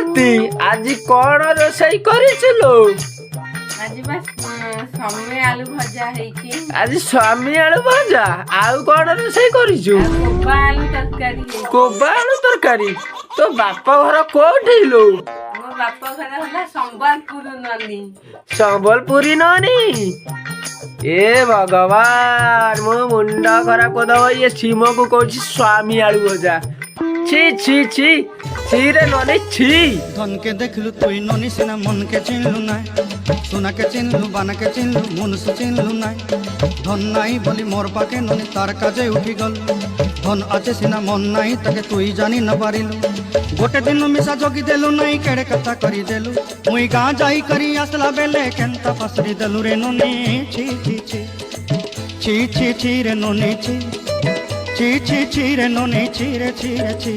ମହାନ୍ତି ଆଜି କଣ ରୋଷେଇ କରିଥିଲୁ? ଆଜି ବା ସ୍ୱାମୀ ଆଳୁ ଭଜା ହେଇଛି। ଆଜି ସ୍ୱାମୀ ଆଳୁ ଭଜା ଆଉ କଣ ରୋଷେଇ କରିଛୁ? କୋବା ଆଳୁ ତରକାରୀ ହେଇଛି। କୋବା ଆଳୁ ତରକାରୀ। ତୋ ବାପ ଘର କୋଉଠି ଲୋ? ମୋ ବାପ ଘର ହେଲା ସମ୍ବଲପୁର ନନୀ। ସମ୍ବଲପୁରୀ ନନି? ଏ ଭଗବାନ ମୋ ମୁଣ୍ଡ ଖରାପ କରିଦବ। ଇଏ ସିମକୁ କହୁଛି ସ୍ୱାମୀ ଆଳୁ ଭଜା। छी छी छी छी रे ननी छी। धन के देखलू तुई ननी सिना मन के चिन्हलू नाय, सोना के चिन्हलू बाना के चिन्हलू मनुष्य चिन्हलू नाय। धन नाई बोली मोर पाके ननी तार काजे उठी गल, धन आचे सिना मन नाई ताके तुई जानी न पारिलू। गोटे दिन मिसा जोगी देलू नाई केड़े कथा करी देलू, मुई गाँ जाई करी आसला बेले केंता फसरी देलू रे ननी। छी छी छी छी छी छी रे ननी छी, छी छी छी रे ननी छी रे छी रे छी।